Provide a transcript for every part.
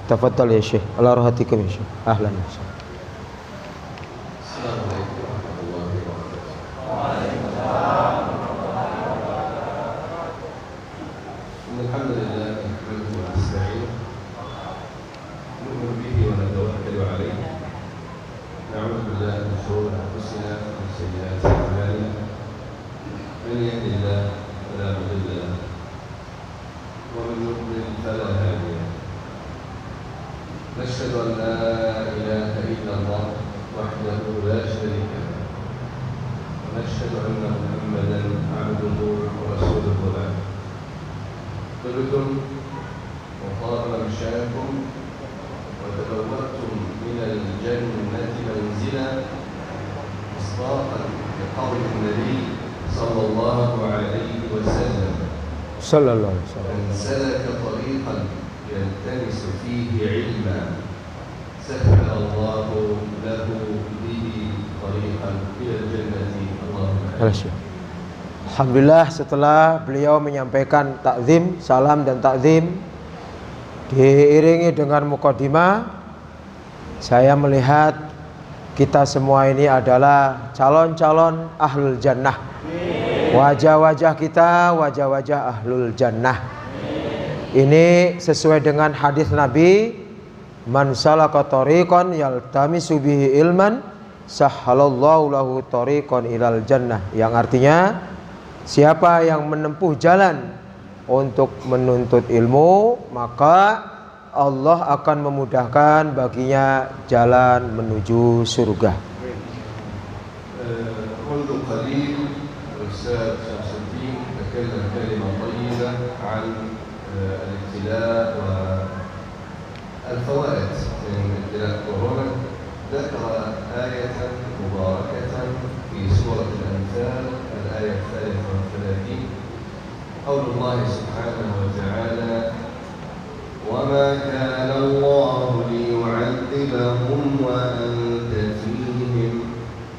Tafadhal ya Syekh. Ala rahatikum ya Syekh. Ahlan ya Syekh. Assalamualaikum warahmatullahi wabarakatuh. Alhamdulillah nahmaduhu wa nasta'inuhu nu'minu bihi wa natawakkalu 'alayhi. Na'udzu billahi min shururi anfusina wa min sayyi'ati a'malina. Man yahdihillahu fala mudilla lahu wa man yudlil fala hadiya lahu. نشهد أن لا إله إلا الله وحده لا شريك له ونشهد أن محمدا عبده ورسوله بعد طبتم وطاب مشاكم وتبوأتم من الجنة منزلا مصداقا لقول النبي صلى الله عليه وسلم صلى الله عليه وسلم من سلك طريقا يلتمس فيه علما سهل الله له به طريقا إلى الجنة. اللهم Alhamdulillah, setelah beliau menyampaikan takzim, salam dan takzim diiringi dengan mukadimah, saya melihat kita semua ini adalah calon-calon ahlul jannah. Wajah-wajah kita wajah-wajah ahlul jannah. Ini sesuai dengan hadis Nabi, man salaka tariqan yaltamisu bihi ilman sahhalallahu lahu tariqan ilal jannah, yang artinya siapa yang menempuh jalan untuk menuntut ilmu, maka Allah akan memudahkan baginya jalan menuju surga. منذ قليل الأستاذ شمس الدين تكلم كلمة طيبة عن الابتلاء والفوائد من ابتلاء كورونا. ذكر آية مباركة في سورة الأنفال الآية 33 قول الله سبحانه وتعالى وما كان الله ليعذبهم وأنت فيهم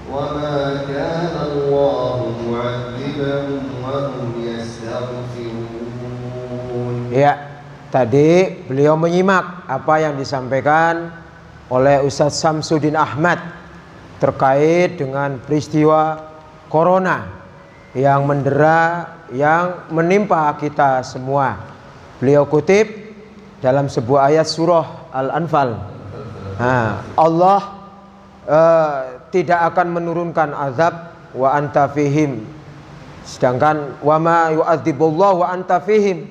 وما كان الله معذبهم وهم يستغفرون. Ya, tadi beliau menyimak apa yang disampaikan oleh Ustadz Samsudin Ahmad terkait dengan peristiwa corona yang mendera, yang menimpa kita semua. Beliau kutip dalam sebuah ayat surah Al-Anfal. Allah tidak akan menurunkan azab wa anta fihim, sedangkan wa ma yu'adzibullahu wa anta fihim,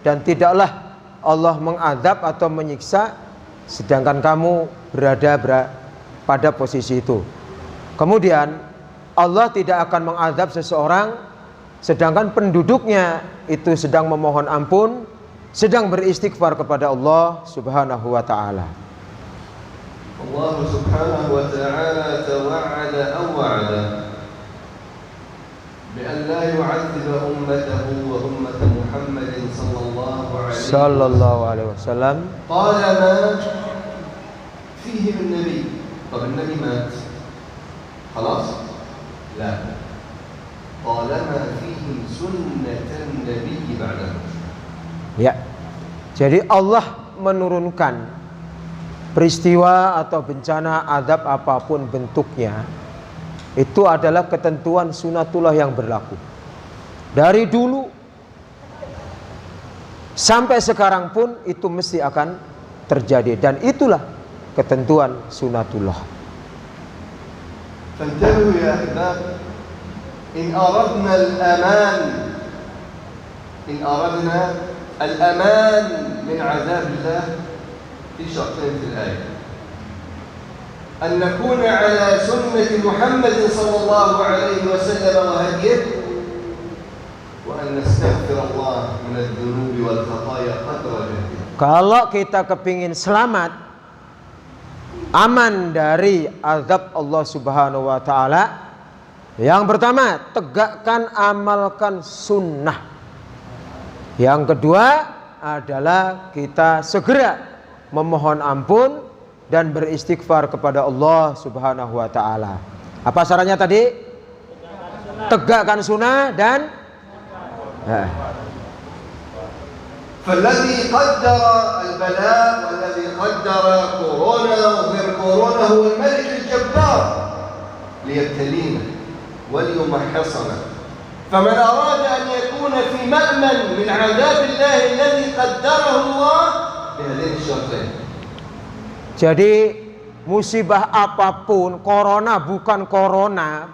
dan tidaklah Allah mengadab atau menyiksa sedangkan kamu berada pada posisi itu. Kemudian Allah tidak akan mengadab seseorang sedangkan penduduknya itu sedang memohon ampun, sedang beristighfar kepada Allah Subhanahu wa taala. Allah Subhanahu wa taala tawa'ada aw wa'ada bi an la yu'adzib ummatahu wa ummat Muhammadin sallallahu alaihi wasallam. Qala ma fihi an-nabi. طب النبي مات خلاص؟ لا. طالما فيهم سنة النبي بعده. Ya. Jadi Allah menurunkan peristiwa atau bencana, azab apapun bentuknya, itu adalah ketentuan sunatullah yang berlaku dari dulu sampai sekarang pun itu mesti akan terjadi, dan itulah ketentuan sunatullah. فانتبهوا يا أحباب إن أردنا الأمان من عذاب الله في شرطين في الآية: أن نكون على سنة محمد صلى الله عليه وسلم وهديه، وأن نستغفر الله من الذنوب والخطايا قدر جهده. Kalau kita kepingin selamat, aman dari azab Allah Subhanahu wa taala, yang pertama tegakkan, amalkan sunnah. Yang kedua adalah kita segera memohon ampun dan beristighfar kepada Allah Subhanahu wa taala. Apa syaratnya tadi? Tegakkan sunnah dan فالذي قدر البلاء والذي قدر قدر كورونا وغير كورونا هو الملك الجبار ليبتلينا وليمحصنا. فمن أراد أن يكون في مأمن من عذاب الله الذي قدره الله بهذين الشرطين. Jadi musibah apapun, corona bukan corona,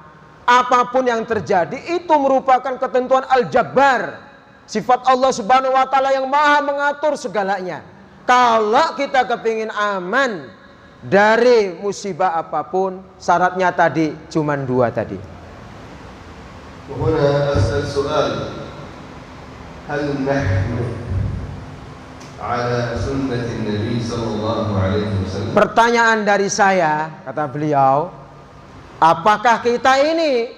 apapun yang terjadi itu merupakan ketentuan Al-Jabbar, sifat Allah Subhanahu wa taala yang maha mengatur segalanya. Kalau kita kepingin aman dari musibah apapun, syaratnya tadi cuman dua tadi. وهنا أسأل سؤال هل نحن على سنة النبي صلى الله عليه وسلم. Pertanyaan dari saya, kata beliau, apakah kita ini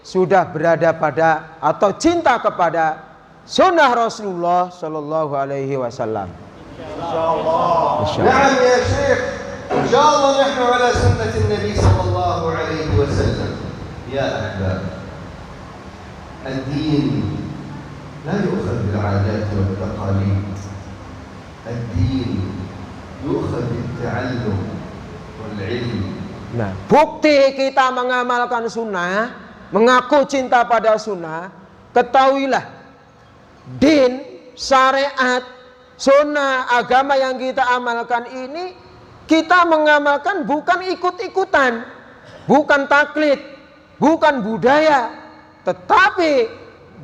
sudah berada pada atau cinta kepada sunnah Rasulullah Sallallahu Alaihi Wasallam? نعم يا شيخ إن شاء الله نحن على سنة النبي صلى الله عليه وسلم. يا أحباب الدين لا يؤخذ بالعادات والتقاليد. الدين يؤخذ بالتعلم والعلم. Nah, bukti kita mengamalkan sunnah, mengaku cinta pada sunnah, ketahuilah din, syariat, sunnah, agama yang kita amalkan ini, kita mengamalkan bukan ikut-ikutan, bukan taklid, bukan budaya, tetapi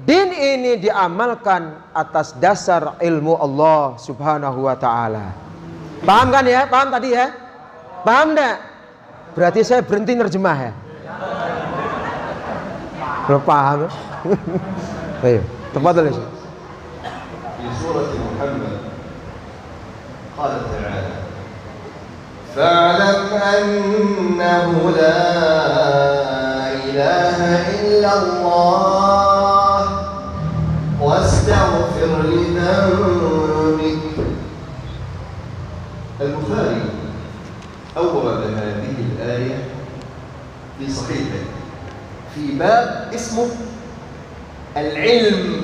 din ini diamalkan atas dasar ilmu Allah Subhanahu wa taala. Paham kan ya? Paham tadi ya? Paham enggak? Berarti saya berhenti nerjemah ya? Belum paham ya? Ayo, tempat dulu. Di surah Muhammad قال تعالى فاعلم أنه لا إله إلا الله واستغفر لذنبك. البخاري أورد هذه الآية في صحيحه في باب اسمه العلم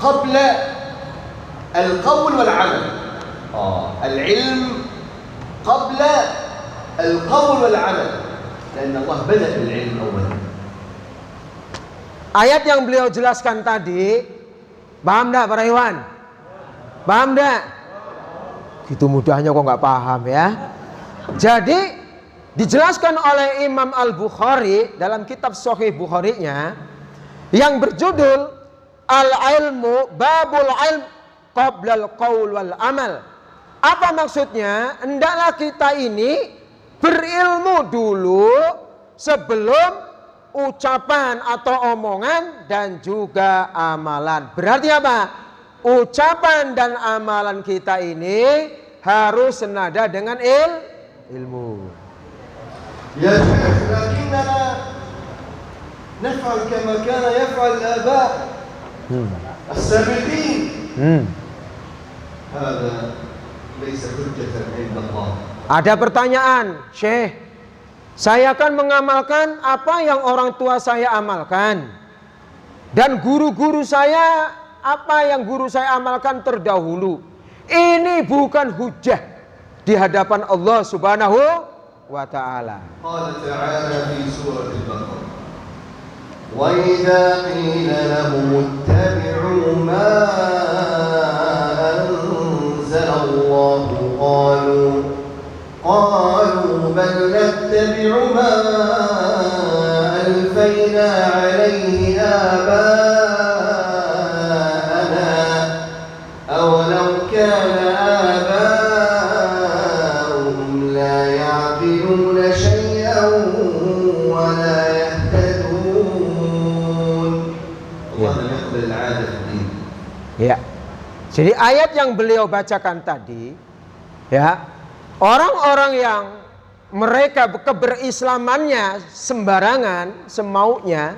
قبل القول والعمل. العلم قبل القول والعمل لأن الله بدأ بالعلم أولا. Ayat yang beliau jelaskan tadi, paham enggak Pak Iwan? Paham enggak? Gitu mudahnya kok nggak paham ya. Jadi dijelaskan oleh Imam Al-Bukhari dalam kitab Sahih Bukhari-nya yang berjudul Al-Ilmu Babul Ilm Qablal Qaul wal Amal. Apa maksudnya? Hendaklah kita ini berilmu dulu sebelum ucapan atau omongan dan juga amalan. Berarti apa? Ucapan dan amalan kita ini harus senada dengan ilmu. Ya Syekh, lakinna naf'al kama kana yaf'al al-aba' as-sabiqin. Hada laysa hujjatan 'inda Allah. Ada pertanyaan, Syekh. Saya akan mengamalkan apa yang orang tua saya amalkan. Dan guru-guru saya, apa yang guru saya amalkan terdahulu. Ini bukan hujjah di hadapan Allah Subhanahu wa ta'ala. Qala ta'ala fi surah Al-Baqarah. Wa idza qila lahum ittabi'u ma anzala Allah qalu bal nattabi'u ma alfayna 'alayhi aba'ana aw law kana aba'uhum la ya'qiluna shay'an wa la yahtadun. Allah yaqbal al-'adah din. Ya. Jadi ayat yang beliau bacakan tadi, ya, orang-orang yang mereka keberislamannya sembarangan, semaunya,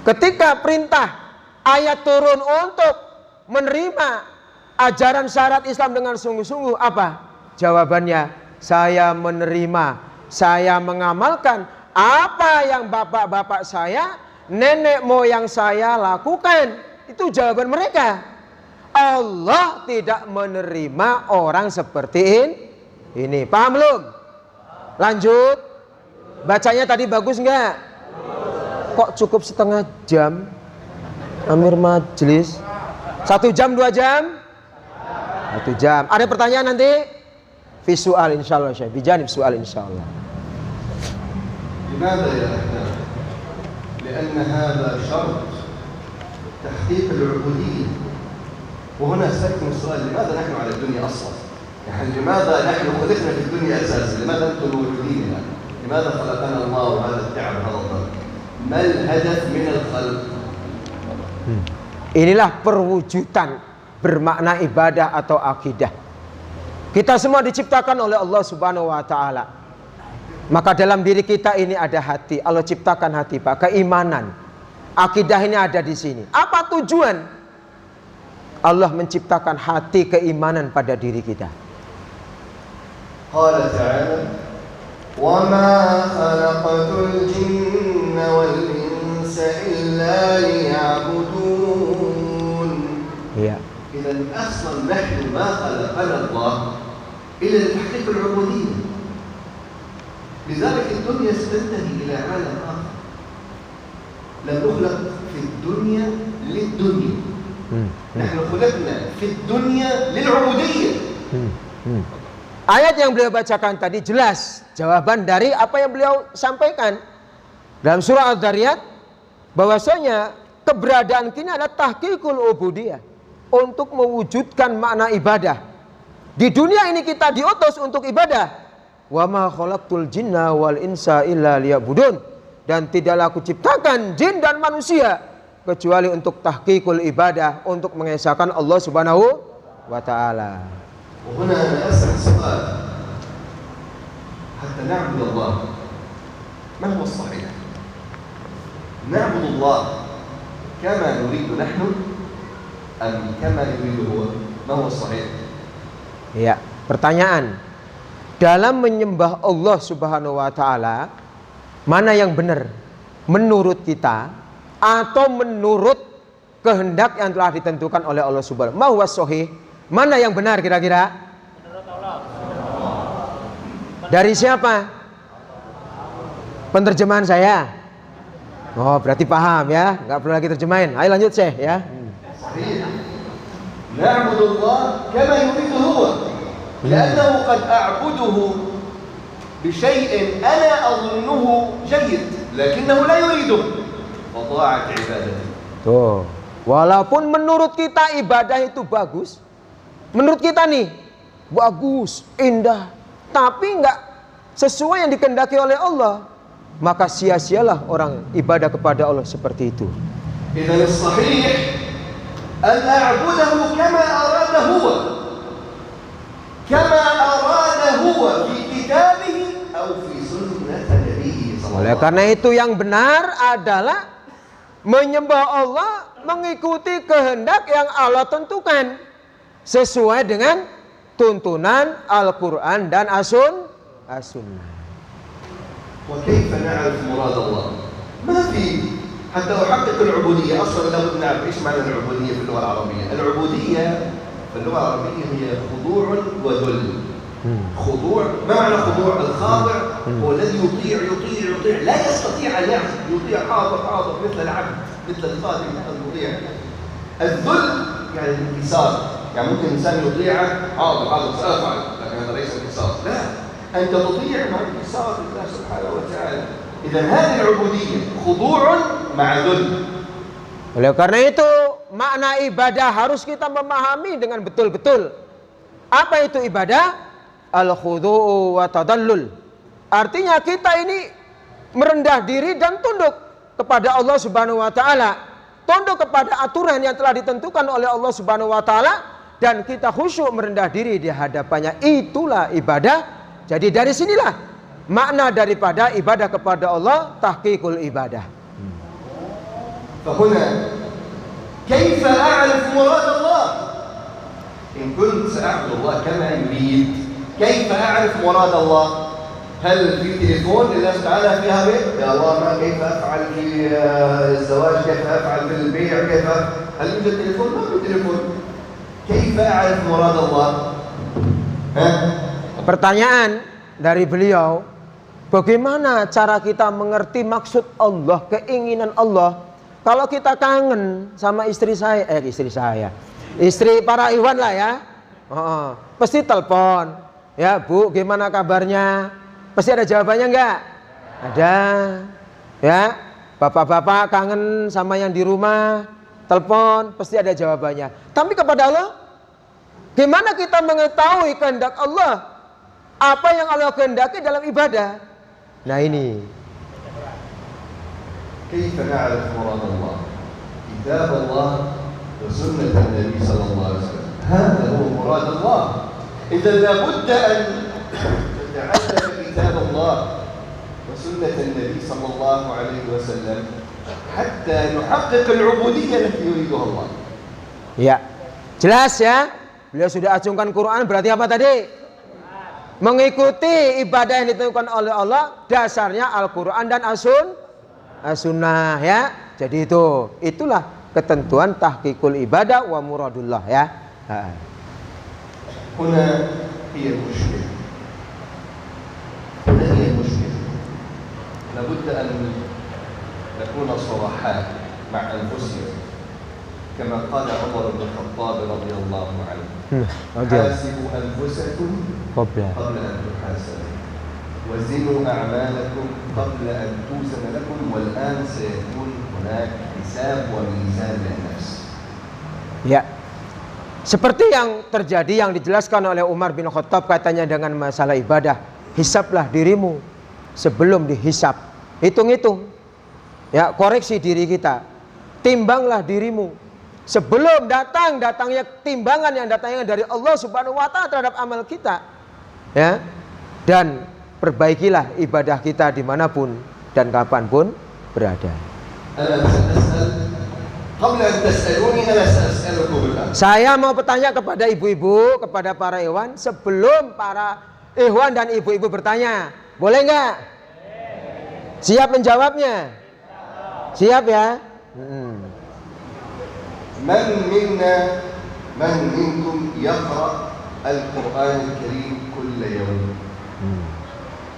ketika perintah ayat turun untuk menerima ajaran syariat Islam dengan sungguh-sungguh, apa? Jawabannya, saya menerima, saya mengamalkan apa yang bapak-bapak saya, nenek moyang saya lakukan. Itu jawaban mereka. Allah tidak menerima orang seperti ini. Paham belum? Lanjut. Bacanya tadi bagus nggak? Kok cukup setengah jam? Amir majlis 1 jam 2 jam? 1 jam. Ada pertanyaan nanti? Visual insyaallah Syekh. Bijanib soal insyaallah. لماذا يا أحباب؟ لأن هذا شرط تحقيق العبودية. وهنا سألكم السؤال: لماذا نحن على الدنيا أصلا؟ يعني لماذا نحن خلقنا في الدنيا أساسا؟ لماذا أنتم موجودين هنا؟ لماذا خلقنا الله وهذا التعب هذا الضرب؟ ما الهدف من الخلق؟ Inilah perwujudan bermakna ibadah atau akidah. Kita semua diciptakan oleh Allah Subhanahu wa taala. Maka dalam diri kita ini ada hati. Allah ciptakan hati, Pak, keimanan. Akidah ini ada di sini. Apa tujuan Allah menciptakan hati keimanan pada diri kita? Qala ta'ala: "Wa ma khalaqatul jinna wal insa illa liya'budun." Iya. Idzan aslan nahnu ma khalaqana Allah illa litahqiq al-'ubudiyyah. لذلك الدنيا ستنتهي إلى عالم آخر. لم نخلق في الدنيا للدنيا. نحن خلقنا في الدنيا للعبودية. Ayat yang beliau bacakan tadi jelas jawaban dari apa yang beliau sampaikan dalam surah Al-Dzariyat, bahwasanya keberadaan kita adalah tahqiqul ubudiyah, untuk mewujudkan makna ibadah. Di dunia ini kita diutus untuk ibadah. Wa ma khalaqtul jinna wal insa illa liya'budun, dan tidaklah aku ciptakan jin dan manusia kecuali untuk tahqiqul ibadah, untuk mengesahkan Allah Subhanahu wa taala. وهنا أنا أسأل سؤال حتى نعبد الله، ما هو الصحيح؟ نعبد الله كما نريد نحن أم كما يريد هو؟ ما هو الصحيح؟ Ya, pertanyaan. Dalam menyembah Allah Subhanahu wa taala, mana yang benar? Menurut kita atau menurut kehendak yang telah ditentukan oleh Allah Subhanahu wa taala? Ma huwa shahih? Mana yang benar kira-kira? Menurut Allah. Dari siapa? Penerjemahan saya. Oh, berarti paham ya, nggak perlu lagi terjemahin. Ayo lanjut Syekh ya. صحيح. نعبد الله كما يريد هو، لأنه قد أعبده بشيء أنا أظنه جيد لكنه لا يريده، وضاعت عبادتي. Tuh, walaupun menurut kita ibadah itu bagus, menurut kita nih bagus, indah, tapi nggak sesuai yang dikehendaki oleh Allah, maka sia-sialah orang ibadah kepada Allah seperti itu. إذن الصحيح أن أعبده كما أراد هو، كما أراد هو في كتابه أو في سنة نبيه صلى الله عليه Oleh وسلم. karena itu yang benar adalah menyembah Allah mengikuti kehendak yang Allah tentukan sesuai dengan tuntunan Al-Quran dan As-Sunnah. وكيف نعرف مراد الله؟ ما في حتى أحقق العبودية أصلا لابد نعرف إيش معنى العبودية في اللغة العربية. العبودية في اللغة العربية هي خضوع وذل. خضوع، ما معنى خضوع؟ الخاضع هو الذي يطيع يطيع يطيع، لا يستطيع أن يعصي، يطيع حاضر حاضر مثل العبد مثل الخادم المطيع. الذل يعني الانكسار، يعني ممكن إنسان يطيعك حاضر حاضر سأفعل، لكن هذا ليس انكسار، لا، أنت تطيع مع انكسار لله سبحانه وتعالى. إذا هذه العبودية خضوع مع ذل. Oleh karena itu makna ibadah harus kita memahami dengan betul-betul. Apa itu ibadah? Al-khudu'u wa tadallul. Artinya kita ini merendah diri dan tunduk kepada Allah Subhanahu wa taala. Tunduk kepada aturan yang telah ditentukan oleh Allah Subhanahu wa taala, dan kita khusyuk merendah diri di hadapannya. Itulah ibadah. Jadi dari sinilah makna daripada ibadah kepada Allah, tahqiqul ibadah. فهنا كيف أعرف مراد الله؟ إن كنت سأعبد الله كما يريد، كيف أعرف مراد الله؟ هل في تليفون لله تعالى فيها بيت؟ يا الله ما كيف أفعل في الزواج؟ كيف أفعل في البيع؟ هل يوجد تليفون؟ ما يوجد تليفون. كيف أعرف مراد الله؟ Pertanyaan dari beliau, bagaimana cara kita mengerti maksud Allah, keinginan Allah? Kalau kita kangen sama istri para ikhwan lah ya, pasti telepon, ya Bu, gimana kabarnya? Pasti ada jawabannya enggak? Ada, ya. Bapak-bapak kangen sama yang di rumah, telepon, pasti ada jawabannya. Tapi kepada Allah, gimana kita mengetahui kehendak Allah? Apa yang Allah kehendaki dalam ibadah? Nah ini. كيف نعرف مراد الله؟ كتاب الله وسنة النبي صلى الله عليه وسلم، هذا هو مراد الله. إذا لابد أن تتعلم كتاب الله وسنة النبي صلى الله عليه وسلم حتى نحقق العبودية التي يريدها الله. Ya, jelas ya. Beliau sudah acungkan Quran, berarti apa tadi? Mengikuti ibadah yang ditentukan oleh Allah, dasarnya Al-Quran dan As-Sunnah ya. Jadi itulah ketentuan tahqiqul ibadah wa muradullah ya. هنا هي المشكلة. هنا هي المشكلة. لابد أن نكون صراحات مع أنفسنا كما قال عمر بن الخطاب رضي الله عنه حاسبوا أنفسكم قبل أن تحاسبوا وزنوا أعمالكم قبل أن توزن لكم والآن سيكون هناك حساب وميزان للنفس. Ya, seperti yang terjadi yang dijelaskan oleh Umar bin Khattab katanya dengan masalah ibadah, hisablah dirimu sebelum dihisab. Hitung-hitung, ya, koreksi diri kita, timbanglah dirimu sebelum datangnya timbangan yang datangnya dari Allah Subhanahu wa Ta'ala terhadap amal kita, ya, dan perbaikilah ibadah kita dimanapun dan kapanpun berada. Saya mau bertanya kepada ibu-ibu, kepada para ikhwan, sebelum para ikhwan dan ibu-ibu bertanya, boleh nggak? Siap menjawabnya? Siap ya? من منكم يقرأ القرآن الكريم كل يوم؟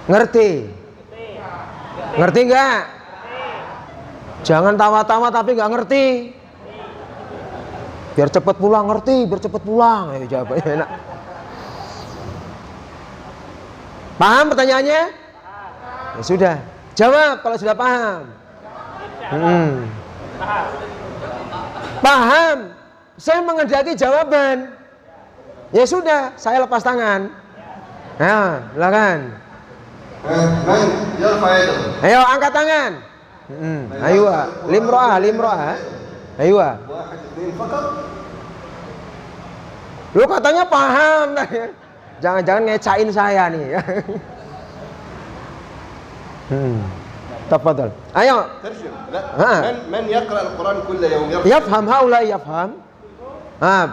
Ngerti? Ngerti nggak? Jangan tawa-tawa tapi nggak ngerti. Biar cepat pulang, ngerti? Biar cepat pulang. Ayo jawabannya enak. Paham pertanyaannya? Ya sudah, jawab kalau sudah paham. Paham? Saya mengendaki jawaban. Ya sudah, saya lepas tangan. Nah, silakan. Ayo angkat tangan. Ayo, limroah. Ayo. Lu katanya paham. Jangan-jangan ngecain saya nih. Tafadhal. Ayo. من يقرأ القرآن كل يوم؟ Yafham haula yafham.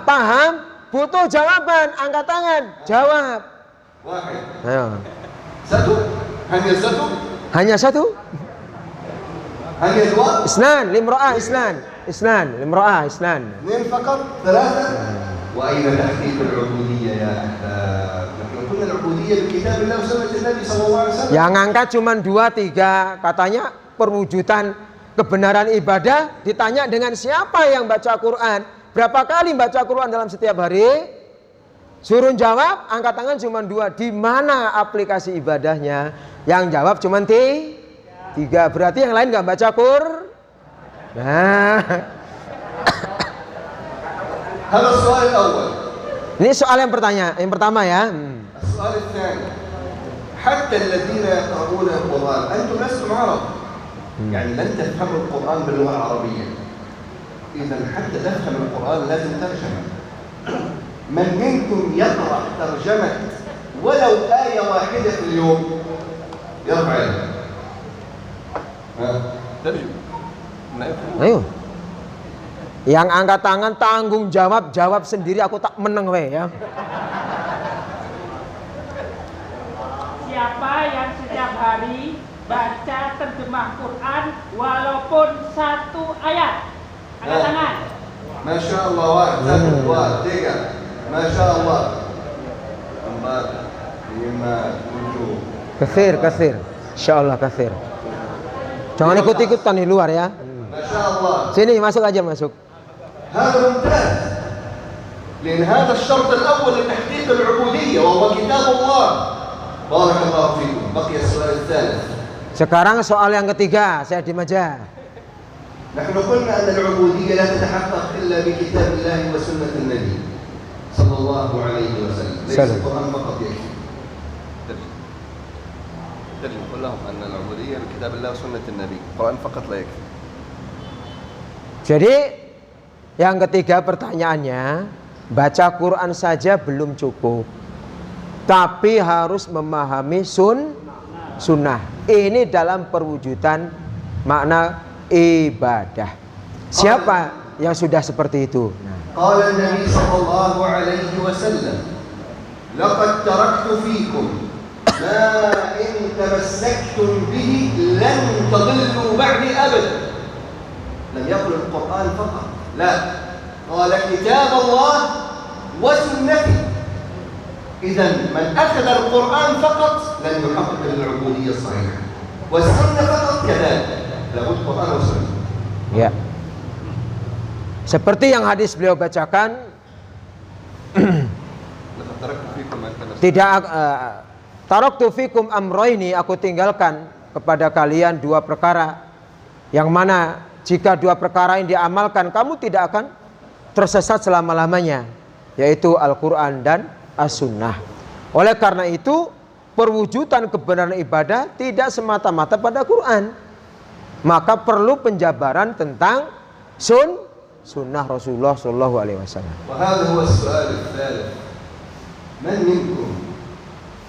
Paham? Butuh jawaban. Angkat tangan. Jawab. Ayo. Satu? Hanya satu? Hanya satu? Hanya dua? Isnan, limro'ah, isnan, limro'ah, isnan. اثنين فقط؟ ثلاثة؟ وأين تحقيق العبودية يا أحباب؟ نحن قلنا العبودية بكتاب الله وسنة النبي صلى الله عليه وسلم. Yang angkat cuma 2-3. Katanya perwujudan kebenaran ibadah ditanya dengan siapa yang baca Quran. Berapa kali baca Quran dalam setiap hari? Suruh jawab, angkat tangan cuma 2. Di mana aplikasi ibadahnya? Yang jawab cuma 3. Berarti yang lain nggak baca Quran. Nah. هذا السؤال الأول. Ini soal yang pertama ya. السؤال الثاني. حتى الذين يقرؤون القرآن أنتم لستم عرب. يعني لن تفهموا القرآن باللغة العربية. إذا حتى تفهم القرآن لازم ترجمة. من منكم يقرأ ترجمة ولو آية واحدة في اليوم يرفع يده. ترجم. Ayo. Yang angkat tangan tanggung jawab sendiri, aku tak meneng we ya. Siapa yang setiap hari baca terjemah Quran walaupun 1 ayat? Angkat tangan. Masya Allah, 1, 2, 3. ما شاء الله. أمبار 5, 7. Kathir. Insyaallah kathir. Jangan ikut-ikutan di luar ya. ما شاء الله. Sini masuk aja masuk. هذا ممتاز. لأن هذا الشرط الأول لتحقيق العبودية وهو كتاب الله. بارك الله فيكم. بقي السؤال الثالث. Sekarang soal yang ketiga, saya diam aja. نحن قلنا أن العبودية لا تتحقق إلا بكتاب الله وسنة النبي صلى الله عليه وسلم. ليس القرآن فقط يكفي. قل لهم أن العبودية بكتاب الله وسنة النبي. القرآن فقط لا يكفي. Jadi yang ketiga pertanyaannya, baca Quran saja belum cukup, tapi harus memahami sunnah. Ini dalam perwujudan makna ibadah. Siapa yang sudah seperti itu? قال النبي صلى الله عليه وسلم لقد تركت فيكم ما إن تمسكتم به لن تضلوا بعدي أبدا. لم يقل القرآن فقط، لا، قال كتاب الله وسنتي. إذا من أخذ القرآن فقط لن يحقق العبودية الصحيحة، والسنة فقط كذلك، لابد قرآن وسنة. Ya. Seperti yang hadis beliau bacakan, tidak taraktu fikum amroini, aku tinggalkan kepada kalian 2 perkara, yang mana jika 2 perkara ini diamalkan kamu tidak akan tersesat selama-lamanya, yaitu Al-Quran dan As-Sunnah. Oleh karena itu perwujudan kebenaran ibadah tidak semata-mata pada Quran, maka perlu penjabaran tentang sunnah Rasulullah Shallallahu Alaihi Wasallam. وهذا هو السؤال الثالث. من منكم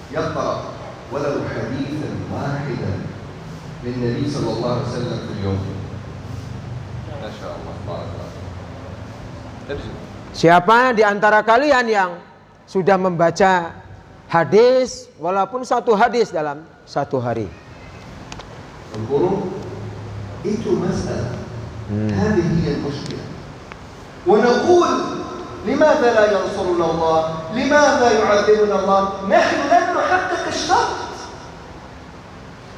يقرأ ولو حديثا واحدا للنبي صلى الله عليه وسلم في اليوم؟ ما شاء الله بارك الله. Siapa di antara kalian yang sudah membaca hadis walaupun 1 hadis dalam 1 hari? انظروا، itu مسألة. هذه هي المشكلة. ونقول لماذا لا ينصرنا الله؟ لماذا يعذبنا الله؟ نحن لم نحقق الشرط،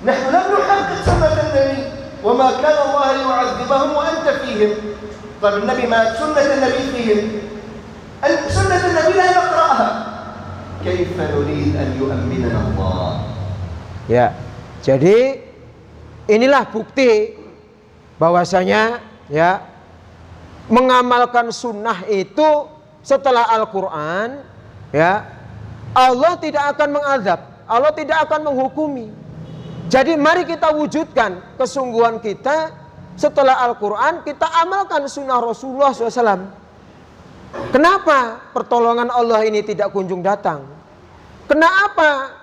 نحن لم نحقق سنة النبي، وما كان الله ليعذبهم وأنت فيهم. طيب النبي مات، سنة النبي فيهم، سنة النبي لا نقرأها، كيف نريد أن يؤمننا الله؟ Ya, jadi inilah bukti bahwasanya ya, mengamalkan sunnah itu setelah Al-Quran, ya, Allah tidak akan mengazab, Allah tidak akan menghukumi. Jadi mari kita wujudkan kesungguhan kita setelah Al-Quran, kita amalkan sunnah Rasulullah SAW. Kenapa pertolongan Allah ini tidak kunjung datang? Kenapa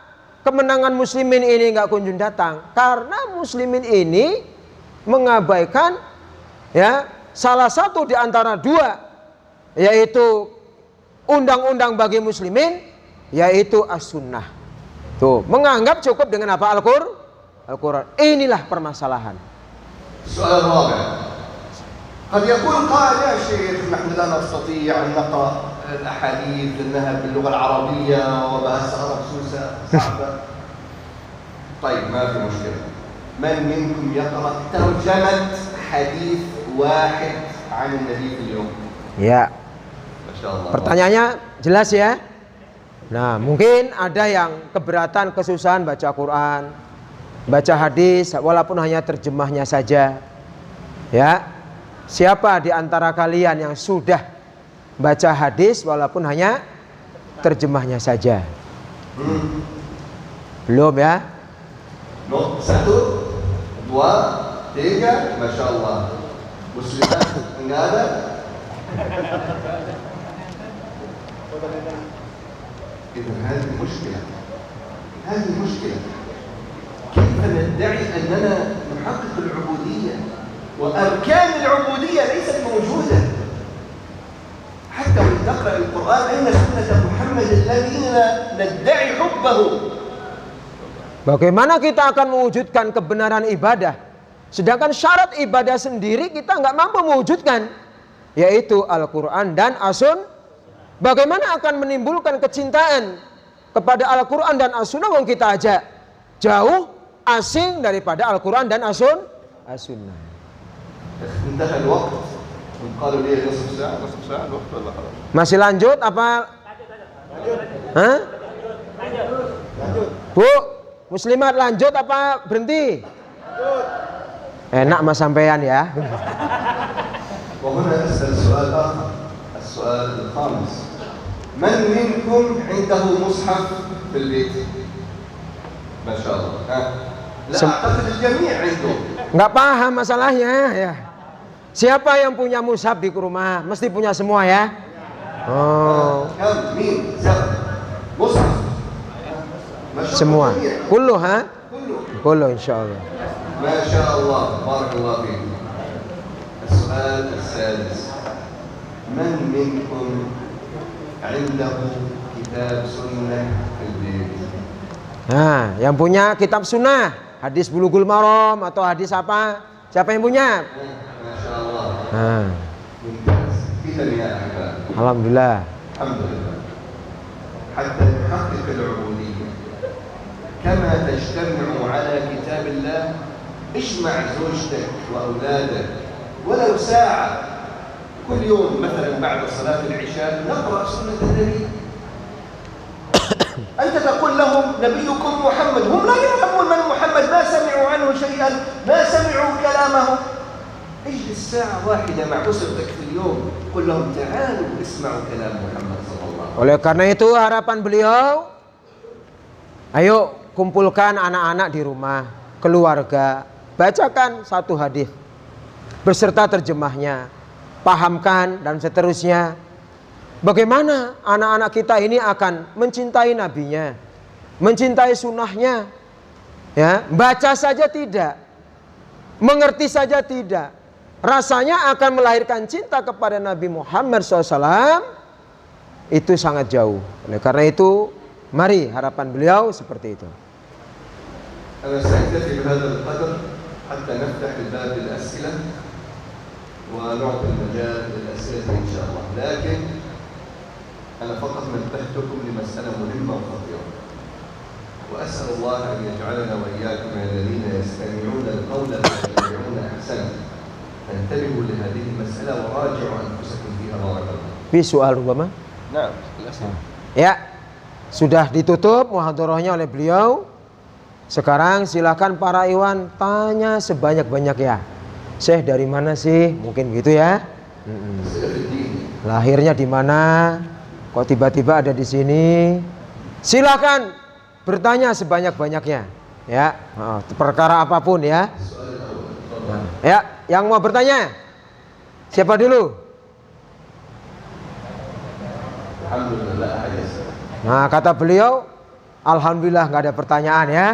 kemenangan muslimin ini nggak kunjung datang? Karena muslimin ini mengabaikan ya salah satu di antara 2, yaitu undang-undang bagi muslimin, yaitu as-sunnah. Tuh, menganggap cukup dengan apa? Al-Quran. Inilah permasalahan. السؤال الرابع. قد يقول قائل يا شيخ نحن لا نستطيع أن نقرأ الأحاديث لأنها باللغة العربية وبهالسهرة بسوسة صعبة. طيب ما في مشكلة. من منكم يقرأ ترجمة حديث واحد عن النبي في اليوم؟ Ya. ما شاء الله. Pertanyaannya jelas ya. Nah, mungkin ada yang keberatan, kesusahan baca Quran, baca hadis walaupun hanya terjemahnya saja. Ya. Siapa di antara kalian yang sudah baca hadis walaupun hanya terjemahnya saja? Belum ya? No, 1, 2, 3, Masya Allah. Muslimat enggak ada? إذا هذه مشكلة. هذه مشكلة. كيف ندعي أننا نحقق العبودية وأركان العبودية ليست موجودة؟ حتى وإن تقرأ القرآن أين سنة محمد الذين ندعي حبه؟ Bagaimana kita akan mewujudkan kebenaran ibadah, sedangkan syarat ibadah sendiri kita nggak mampu mewujudkan, yaitu Al-Quran dan Bagaimana akan menimbulkan kecintaan kepada Al-Quran dan As-Sunnah yang kita aja jauh, asing daripada Al-Quran dan As-Sunnah. انتهى الوقت قالوا لي نصف ساعة الوقت ولا خلاص؟ Masih lanjut apa? Hah? Bu, muslimat lanjut apa berhenti? Enak mas sampean ya. وهنا أسأل سؤال آخر، السؤال الخامس: من منكم عنده مصحف في البيت؟ ما شاء الله. لا أعتقد الجميع عندهم. Nggak paham masalahnya ya. Siapa yang punya mushaf di rumah? Mesti punya semua ya. Oh. كم مين سبب مصحف؟ ما شاء الله Semua. جميع. Kullu ha? كله. Kullu insyaallah. ما شاء الله بارك الله فيكم. السؤال السادس: من منكم عنده كتاب سنة في البيت؟ Nah, yang punya kitab sunnah, hadis Bulughul Maram atau hadis apa? Siapa yang punya? ما شاء الله. Nah, ممتاز. إذا يا أحباب alhamdulillah. الحمد لله حتى نحقق العبودية كما تجتمع على كتاب الله، اجمع زوجتك وأولادك ولو ساعة كل يوم، مثلا بعد صلاة العشاء نقرأ سنة النبي. أنت تقول لهم نبيكم محمد، هم لا يعلمون من محمد، ما سمعوا عنه شيئا، ما سمعوا كلامه. اجلس ساعة واحدة مع أسرتك في اليوم، قل لهم تعالوا اسمعوا كلام محمد صلى الله عليه وسلم. Oleh karena itu harapan beliau, ayo kumpulkan anak-anak di rumah, keluarga, bacakan satu hadis beserta terjemahnya, pahamkan dan seterusnya. Bagaimana anak-anak kita ini akan mencintai nabinya, mencintai sunnahnya, ya, baca saja tidak, mengerti saja tidak, rasanya akan melahirkan cinta kepada Nabi Muhammad SAW, itu sangat jauh. Oleh karena itu, mari harapan beliau seperti itu. أنا سأكتفي بهذا القدر حتى نفتح الباب للأسئلة ونعطي المجال للأسئلة إن شاء الله، لكن أنا فقط نبهتكم لمسألة مهمة وخطيرة، وأسأل الله أن يجعلنا وإياكم من الذين يستمعون القول فيتبعون أحسنه. فانتبهوا لهذه المسألة وراجعوا أنفسكم فيها بارك الله. Fi soal rubama? نعم الأسئلة. Ya, sudah ditutup muhadharahnya oleh beliau. Sekarang silakan para iwan tanya sebanyak-banyak ya. Syekh dari mana sih? Mungkin gitu ya. Lahirnya di mana? Kok tiba-tiba ada di sini? Silakan bertanya sebanyak-banyaknya. Ya, perkara apapun ya. Nah, ya, yang mau bertanya siapa dulu? Alhamdulillah. Nah, kata beliau, alhamdulillah nggak ada pertanyaan ya.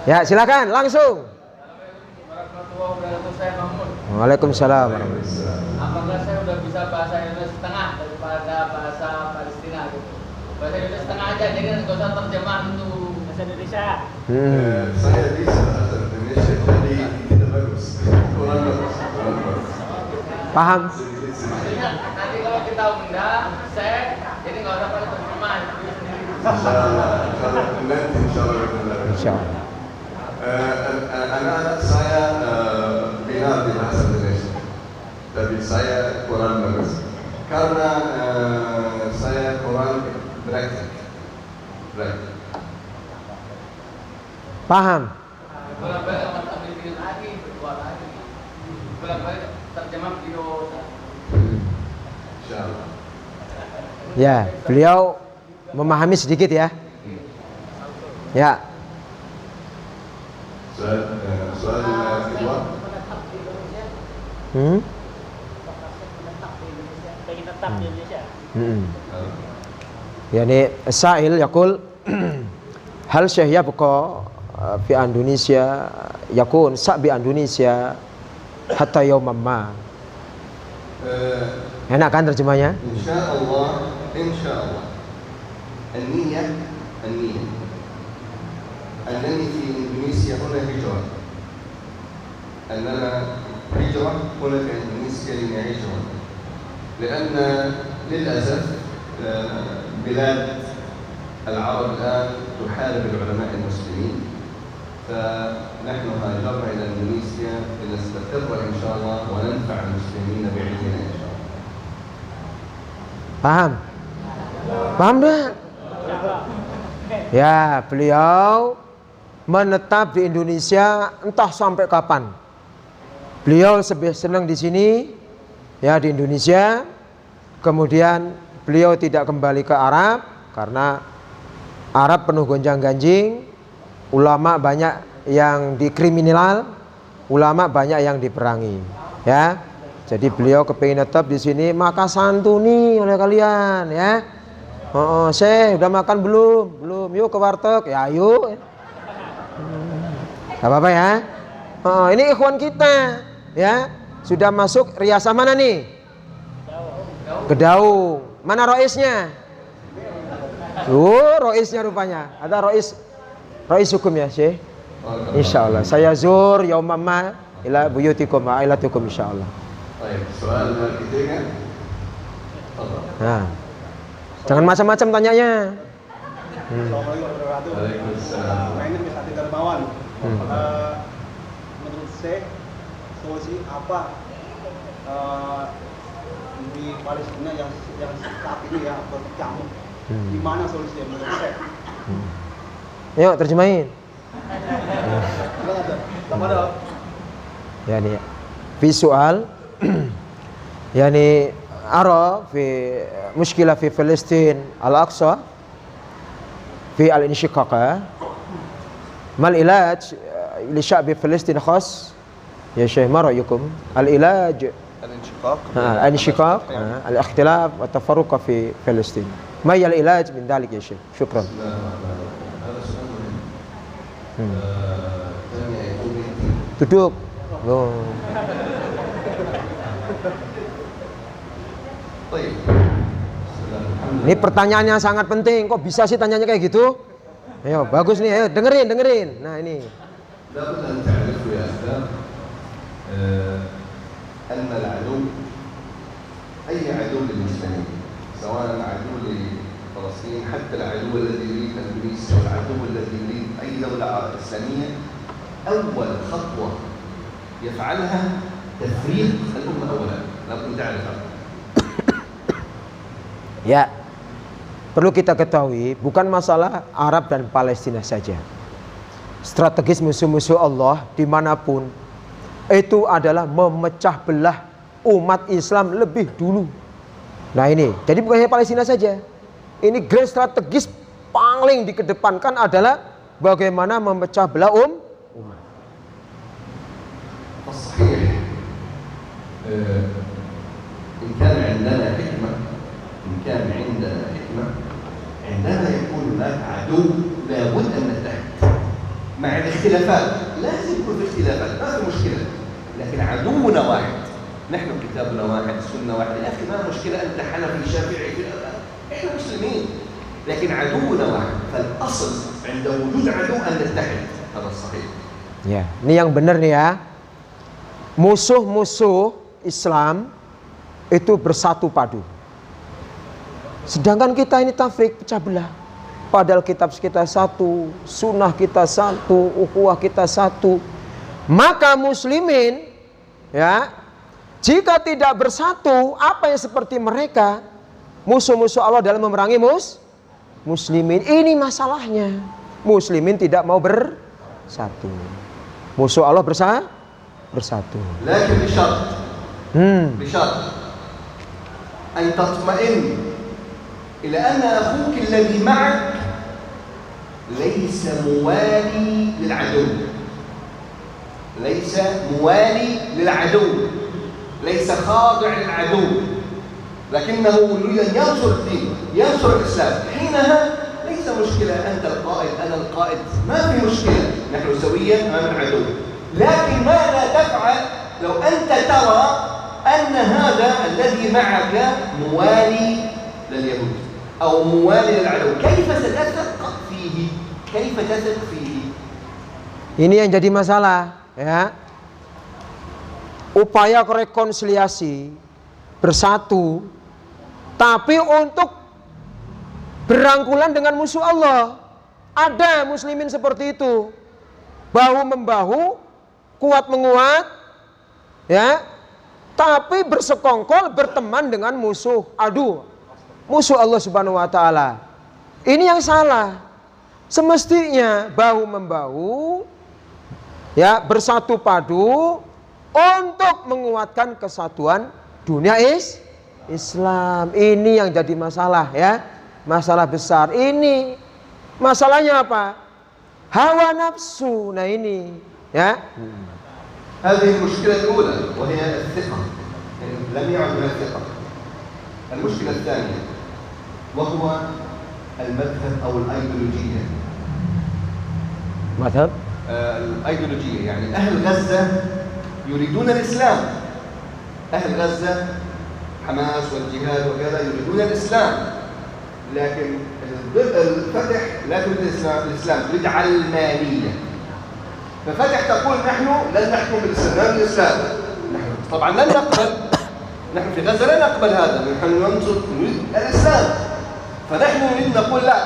Ya, silakan langsung. Waalaikumsalam. Apakah saya udah bisa bahasa Indonesia setengah daripada bahasa Palestina gitu? Bahasa Indonesia setengah aja, jadi nggak usah terjemah itu bahasa Indonesia. Saya bisa bahasa Indonesia, jadi tidak bagus. Kurang bagus. Paham? Nanti kalau kita undang, saya jadi nggak usah pakai terjemah. Insyaallah. Anak-anak saya minat di bahasa Indonesia, tapi saya kurang bagus karena saya kurang praktik. Paham? Bolak-balik ambil video lagi, berdua lagi. Bolak-balik terjemah video. Insyaallah. Ya, beliau memahami sedikit ya. Ya. Soal kedua. Pengen tetap di Indonesia. Yani Sa'il yaqul hal syekh yabqa fi Indonesia yakun sa'bi Indonesia hatta yawman ma. Enak kan terjemahnya? Insyaallah. النية أنني في إندونيسيا هنا هجرة، أننا هجرة هنا في إندونيسيا لنعيش هنا، لأن للأسف بلاد العرب الآن تحارب العلماء المسلمين، فنحن هاجرنا إلى إندونيسيا لنستقر إن شاء الله وننفع المسلمين بعلمنا إن شاء الله. Paham? Paham enggak? Ya, beliau menetap di Indonesia entah sampai kapan. Beliau senang di sini, ya di Indonesia. Kemudian beliau tidak kembali ke Arab karena Arab penuh gonjang-ganjing, ulama banyak yang dikriminal, ulama banyak yang diperangi, ya. Jadi beliau kepingin tetap di sini, maka santuni oleh kalian, ya. Oh, Syekh udah makan belum? Belum. Yuk ke warteg, ya yuk. Gak apa-apa ya. Oh, ini ikhwan kita, ya. Sudah masuk riasah mana nih? Kedaung. Mana roisnya? Roisnya rupanya. Ada rois hukum ya, Syekh. Insyaallah. Saya zur yaumama ila buyutikum wa ailatukum insyaallah. Baik, soal ketiga. Nah. Jangan macam-macam tanyanya. Waalaikumsalam. Ini bisa Darmawan. Menurut saya solusi apa di Palestina yang saat ini ya berkecamuk? Di mana solusinya menurut saya? Yuk terjemahin. Yani fi soal yani ara fi mushkilah fi Palestin al-Aqsa fi al-inshiqaq mal ilaj li sya'b Palestin khas ya Syekh ma ra'yukum al-ilaj al-inshiqaq al-ikhtilaf wa tafarruq fi Palestin ma hiya al-ilaj min dhalik ya Syekh syukran. Duduk. Oh. Ini pertanyaannya sangat penting. Kok bisa sih tanyanya kayak gitu? Ayo, bagus nih. Ayo, dengerin. Nah, ini. لابد أن تعرفوا يا أحباب أن العدو أي عدو للمسلمين سواء عدو لفلسطين حتى العدو الذي يريد إندونيسيا والعدو الذي يريد أي دولة إسلامية أول خطوة يفعلها تفريق الأمة أولا. لابد تعرف هذا. Ya, perlu kita ketahui bukan masalah Arab dan Palestina saja. Strategis musuh-musuh Allah dimanapun itu adalah memecah belah umat Islam lebih dulu. Nah ini, jadi bukan hanya Palestina saja. Ini grand strategis paling dikedepankan adalah bagaimana memecah belah umat. الصحيح إن كان عندنا حكمة عندما يكون هناك عدو لابد أن نتحد مع الاختلافات. لازم يكون في اختلافات، ما في مشكلة، لكن عدونا واحد. نحن كتابنا واحد، سنة واحد. يا أخي ما مشكلة أنت حنفي شافعي، إحنا مسلمين، لكن عدونا واحد. فالأصل عند وجود عدو أن نتحد. هذا الصحيح. Ya, ini yang benar nih ya. Musuh-musuh Islam itu bersatu padu. Sedangkan kita ini tafrik, pecah belah. Padahal kitab kita satu, sunnah kita satu, ukhuwah kita satu. Maka muslimin, ya, jika tidak bersatu, apa yang seperti mereka, musuh-musuh Allah dalam memerangi muslimin. Ini masalahnya. Muslimin tidak mau bersatu. Musuh Allah bersatu. لكن بشرط أن تطمئن إلى أن أخوك الذي معك ليس موالي للعدو، ليس خاضع للعدو، لكنه يريد أن ينصر الدين، ينصر الإسلام. حينها ليس مشكلة أنت القائد أنا القائد، ما في مشكلة، نحن سويا أمام العدو. لكن ماذا تفعل لو أنت ترى أن هذا الذي معك موالي لليهود أو موالي للعدو؟ كيف ستثق فيه؟ كيف تثق فيه؟ Ini yang jadi masalah, ya. Upaya rekonsiliasi, bersatu, tapi untuk berangkulan dengan musuh Allah. Ada muslimin seperti itu, bahu membahu, kuat menguat, ya, tapi bersekongkol berteman dengan musuh musuh Allah Subhanahu wa taala. Ini yang salah. Semestinya bahu membahu, ya, bersatu padu untuk menguatkan kesatuan dunia Islam. Ini yang jadi masalah, ya, masalah besar. Ini masalahnya apa? Hawa nafsu. Nah ini, ya. هذه المشكلة الأولى وهي الثقة، يعني لم يعد من الثقة. المشكلة الثانية وهو المذهب أو الأيديولوجية. مذهب؟ الأيديولوجية، يعني أهل غزة يريدون الإسلام. أهل غزة حماس والجهاد وكذا يريدون الإسلام، لكن الفتح لا تريد الإسلام، تريد علمانية. ففتح تقول نحن لن نحكم بالإسلام، نحن طبعا لن نقبل، نحن في غزة لا نقبل هذا، نحن نريد الإسلام. فنحن نريد نقول لا،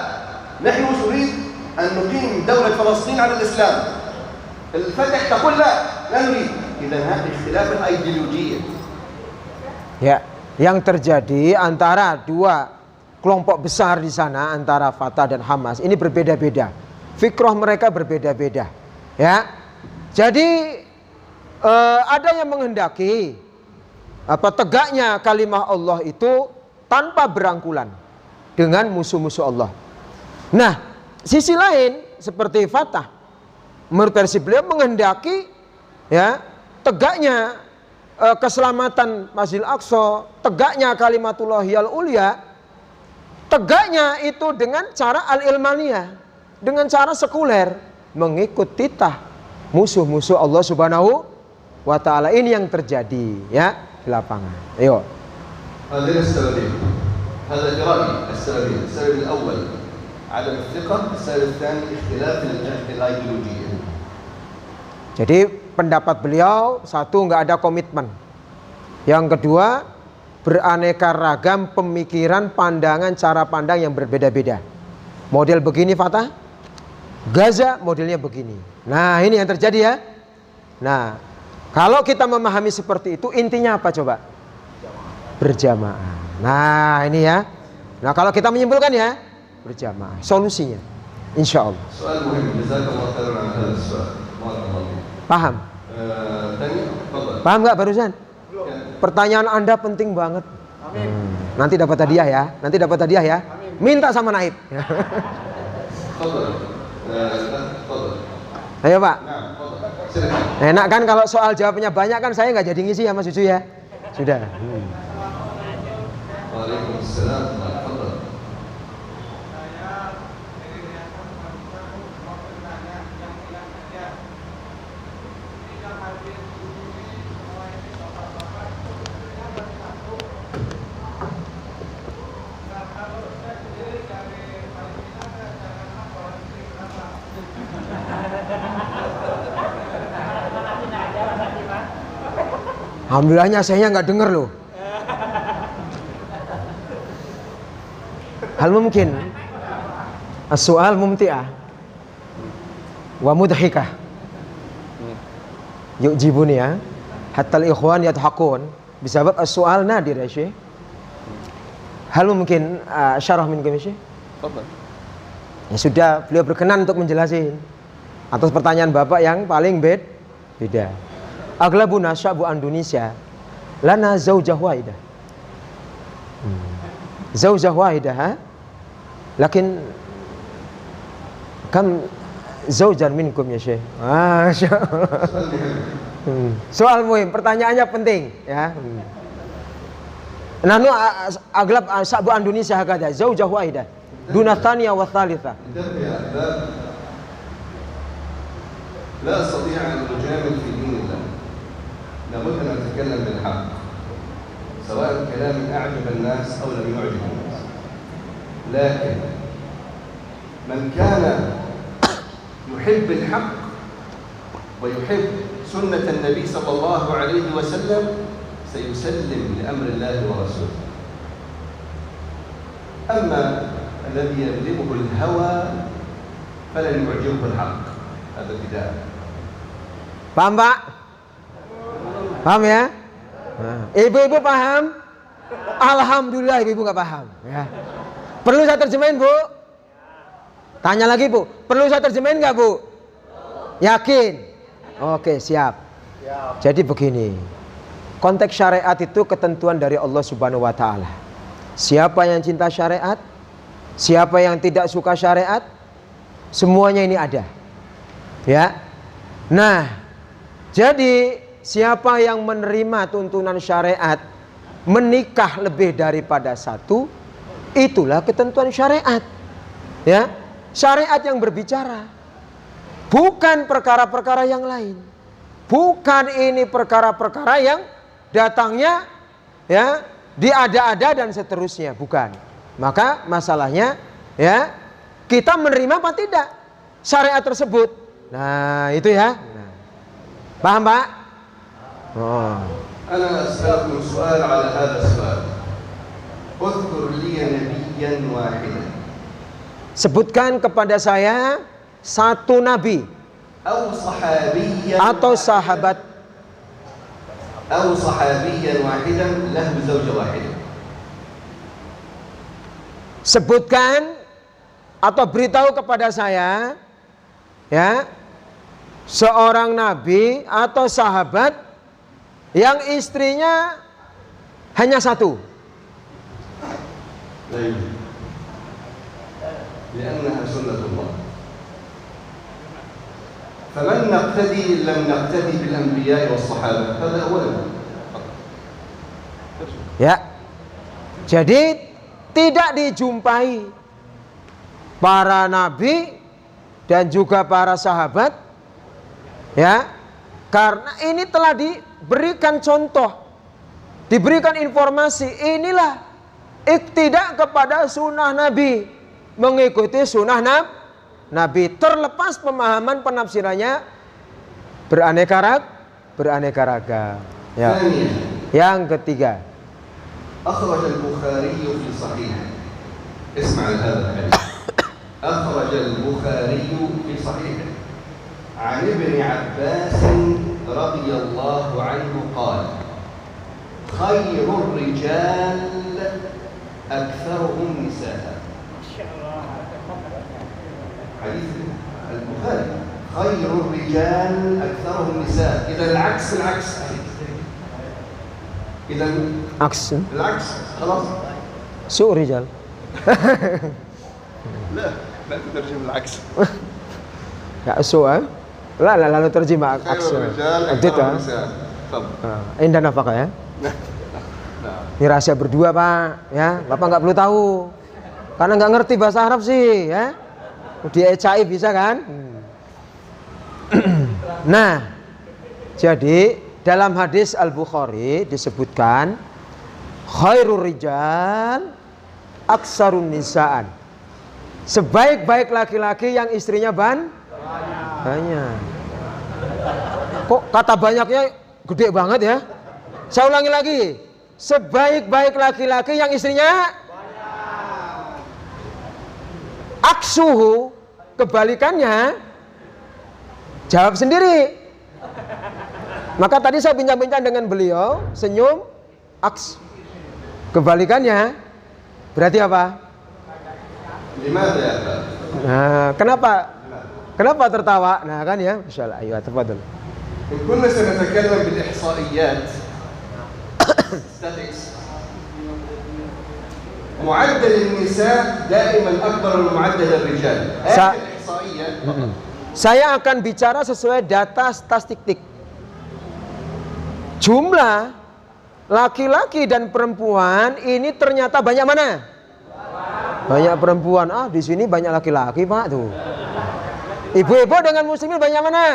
نحن نريد أن نقيم دولة فلسطين على الإسلام. الفتح تقول لا نريد. إذا هذا اختلاف الأيديولوجية. Ya, yang terjadi antara dua kelompok besar di sana, antara Fatah dan Hamas, ini berbeda-beda. Fikrah mereka berbeda-beda. Ya, jadi ada yang menghendaki tegaknya kalimah Allah itu tanpa berangkulan dengan musuh-musuh Allah. Nah, sisi lain seperti Fatah, menurut versi beliau menghendaki, ya, tegaknya keselamatan Masjidil Aqsa, tegaknya kalimatullahil ulia, tegaknya itu dengan cara al-ilmaniyah, dengan cara sekuler, mengikut titah musuh-musuh Allah Subhanahu wa taala. Ini yang terjadi, ya, di lapangan. Ayo. هذين السببين، هذا برأيي السببين. السبب الأول عدم الثقة، السبب الثاني اختلاف الأيديولوجية. Jadi pendapat beliau, satu, nggak ada komitmen. Yang kedua, beraneka ragam pemikiran, pandangan, cara pandang yang berbeda-beda. Model begini Fatah, Gaza modelnya begini. Nah ini yang terjadi, ya. Nah kalau kita memahami seperti itu, intinya apa coba? Berjamaah. Nah ini, ya. Nah kalau kita menyimpulkan, ya, berjamaah solusinya, insya Allah. Soal muhim, jazakallah khairan ala hadha as-soal. Paham? Paham nggak barusan? Pertanyaan Anda penting banget. Nanti dapat hadiah, ya. Nanti dapat hadiah, ya. Minta sama Naib. Ayo Pak. Enak kan kalau soal jawabnya banyak, kan saya nggak jadi ngisi ya Mas Cucu, ya. Sudah. Waalaikumsalam. Alhamdulillahnya saya nggak dengar loh. Hal mungkin as-su'al mumti'ah wa mudhikah yu'jibuni, ya, hatta al-ikhwan yadhakun bisabab as-su'al nadir, ya Syekh. Hal mungkin syarah minkum, ya Syekh. Ya sudah, beliau berkenan untuk menjelasin atas pertanyaan Bapak yang paling beda. Aglabuna syabu Indonesia lana zaujah wahidah. Zaujah wahidah, ha? Lakin kam zaujan minkum, ya Syekh. Masyaallah. Soal muhim, pertanyaannya penting, ya. Nahnu aglab syabu Indonesia hakada zaujah wahidah duna tsaniyah wa tsalitsa. لا أستطيع أن أجامل في دين الله. لابد أن أتكلم بالحق، سواء كلام أعجب الناس أو لم يعجب الناس. لكن من كان يحب الحق ويحب سنة النبي صلى الله عليه وسلم سيسلم لأمر الله ورسوله. أما الذي يغلبه الهوى فلن يعجبه الحق. هذا ابتداء. Paham Pak? Paham ya? Ibu-ibu paham? Alhamdulillah ibu-ibu nggak paham. Ya. Perlu saya terjemahin Bu? Tanya lagi Bu, perlu saya terjemahin nggak Bu? Yakin? Oke siap. Jadi begini, konteks syariat itu ketentuan dari Allah Subhanahu Wa Taala. Siapa yang cinta syariat, siapa yang tidak suka syariat, semuanya ini ada. Ya. Nah, jadi siapa yang menerima tuntunan syariat, menikah lebih daripada satu, itulah ketentuan syariat. Ya, syariat yang berbicara, bukan perkara-perkara yang lain. Bukan ini perkara-perkara yang datangnya ya diada-ada dan seterusnya, bukan. Maka masalahnya ya kita menerima apa tidak syariat tersebut. Nah, itu ya. Nah. Paham, Pak? Oh. أنا أسألكم سؤال على هذا السؤال. اذكر لي نبيا واحدا. Sebutkan kepada saya satu nabi أو صحابيا atau sahabat أو صحابيا واحدا له زوجة واحدة. Sebutkan atau beritahu kepada saya ya seorang nabi atau sahabat yang istrinya hanya satu. لأنها سنة الله. فمن نقتدي لم نقتدي بالأنبياء والصحابة. هذا أولا. Ya. Jadi tidak dijumpai para nabi dan juga para sahabat ya, karena ini telah diberikan contoh, diberikan informasi, inilah iktidak kepada sunnah nabi, mengikuti sunnah nabi, terlepas pemahaman penafsirannya beraneka ragam ya. Yang ketiga, أخرج البخاري في صحيحه. اسمع هذا الحديث. أخرج البخاري في صحيحه عن ابن عباس رضي الله عنه قال: خير الرجال أكثرهم نساء. حديث البخاري. خير الرجال أكثرهم نساء. إذا العكس بالعكس. إذا aks بالعكس خلاص. سوء رجال. لا تترجم العكس. Ya su'a. La lalu terjemah aks. Indah nafkah ya. Ini rahasia berdua Pak ya. Bapak nggak perlu tahu. Karena nggak ngerti bahasa Arab sih ya. Di ECAI bisa kan? Nah, jadi dalam hadis Al-Bukhari disebutkan khairur rijal aksarun nisaan. Sebaik-baik laki-laki yang istrinya banyak. Kok kata banyaknya gede banget ya? Saya ulangi lagi. Sebaik-baik laki-laki yang istrinya aksuhu, kebalikannya. Jawab sendiri. Maka tadi saya bincang-bincang dengan beliau, senyum, aks. Kebalikannya berarti apa? Nah, kenapa tertawa? Nah kan ya, insyaallah. Ayo, tafadhol. كنا سنتكلم بالإحصائيات. statistics. معدل النساء دائما أكبر من معدل الرجال. Saya akan bicara sesuai data statistik. Jumlah laki-laki dan perempuan ini ternyata banyak mana? Banyak perempuan. Ah, di sini banyak laki-laki, Pak, tuh. Ibu-ibu dengan muslimin banyak mana?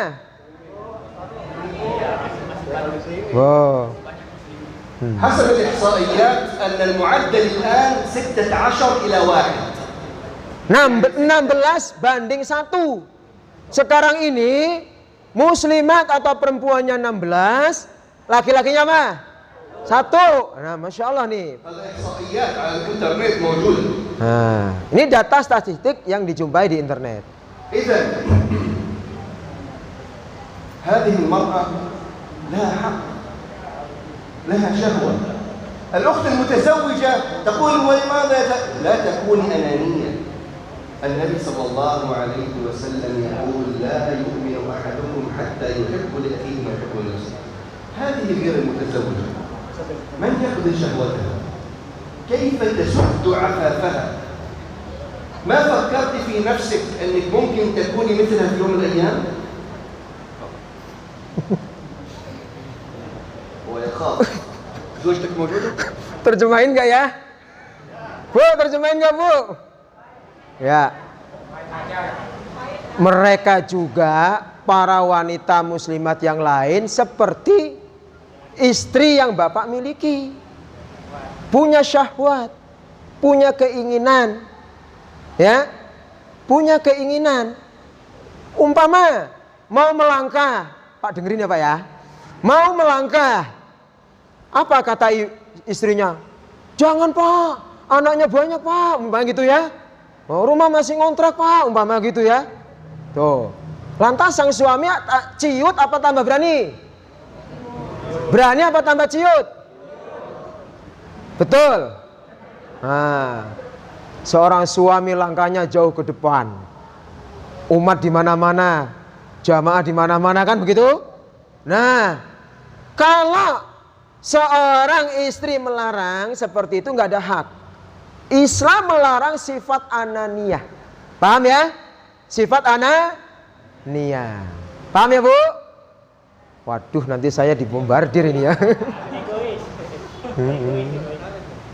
Wow. حسب الإحصائيات أن المعدل الآن 16 إلى 1. 16 banding 1. Sekarang ini muslimat atau perempuannya 16, laki-lakinya mah Satu. Nah, Masya Allah nih. هذا إحصائيات على الإنترنت موجودة. Nah, ini data statistik yang dijumpai di internet. إذا هذه المرأة لها حق، لها شهوة. الأخت المتزوجة تقول ولماذا لا تكوني أنانية. النبي صلى الله عليه وسلم يقول لا يؤمن أحدكم حتى يحب لأخيه ما يحب لنفسه. هذه غير المتزوجة من يخذل شهوتها؟ كيف تسد عفافها؟ ما فكرت في نفسك أنك ممكن تكوني مثلها في يوم من الأيام؟ هو يخاف. زوجتك موجودة؟ Terjemahin nggak ya? Bu, terjemahin nggak Bu? Ya. Mereka juga para wanita muslimat yang lain seperti istri yang Bapak miliki. Punya syahwat, punya keinginan. Ya. Punya keinginan. Umpama mau melangkah, Pak dengerin ya Pak ya. Mau melangkah. Apa kata istrinya? Jangan Pak, anaknya banyak Pak, umpama gitu ya. Oh, rumah masih ngontrak Pak, umpama gitu ya. Tuh. Lantas sang suami ciut apa tambah berani? Berani apa tambah ciut? Betul. Nah, seorang suami langkahnya jauh ke depan. Umat di mana-mana, jamaah di mana-mana kan begitu? Nah, kalau seorang istri melarang seperti itu nggak ada hak. Islam melarang sifat ananiyah. Paham ya? Sifat ananiyah. Paham ya Bu? Waduh, nanti saya dibombardir ini ya.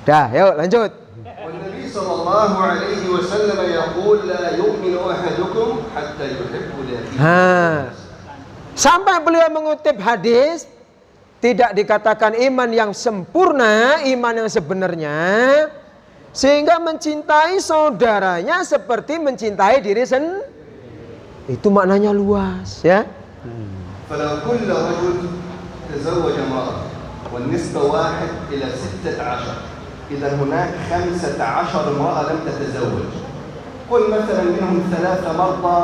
Dah, yuk lanjut. والنبي صلى الله عليه وسلم يقول لا يؤمن أحدكم حتى يحب لأخيه. Sampai beliau mengutip hadis, tidak dikatakan iman yang sempurna, iman yang sebenarnya, sehingga mencintai saudaranya seperti mencintai diri sendiri. Itu maknanya luas ya. فلو كل رجل تزوج امرأة والنسبة 1:16، إذا هناك 15 امرأة لم تتزوج. قل مثلا منهم 3 مرضى،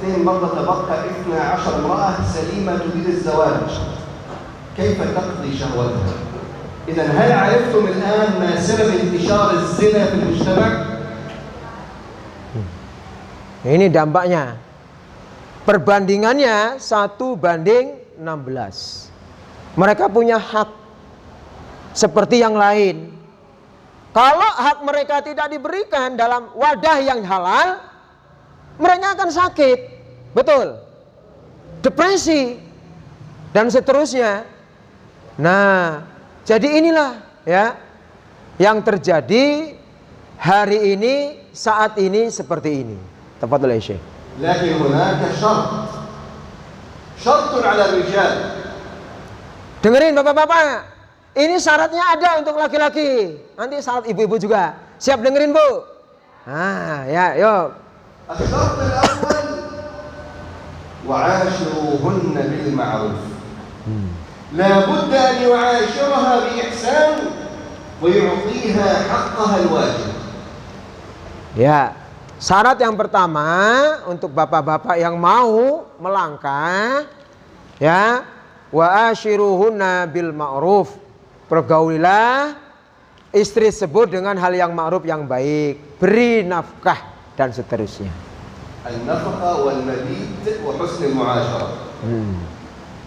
2 مرضى، تبقى 12 امرأة سليمة تريد الزواج. كيف تقضي شهوتها؟ إذا هل عرفتم الآن ما سبب انتشار الزنا في المجتمع؟ Ini dampaknya. Perbandingannya 1:16. Mereka punya hak seperti yang lain. Kalau hak mereka tidak diberikan dalam wadah yang halal, mereka akan sakit. Betul. Depresi dan seterusnya. Nah, jadi inilah ya yang terjadi hari ini, saat ini seperti ini. Tafadhol ya Syekh. لكن هناك شرط على الرجال. Dengerin Bapak-bapak, ini syaratnya ada untuk laki-laki. Nanti syarat ibu-ibu juga. Siap dengerin Bu? Ah, ya, yuk. الشرط الأول وعاشروهن بالمعروف. لا بد أن يعاشرها بإحسان ويعطيها حقها الواجب. Ya, syarat yang pertama untuk bapak-bapak yang mau melangkah, ya, wa ashiruhunna bil ma'ruf. Pergaulilah istri sebut dengan hal yang ma'ruf, yang baik, beri nafkah dan seterusnya. An-nafaqah wal mabit wa husnul mu'asyarah.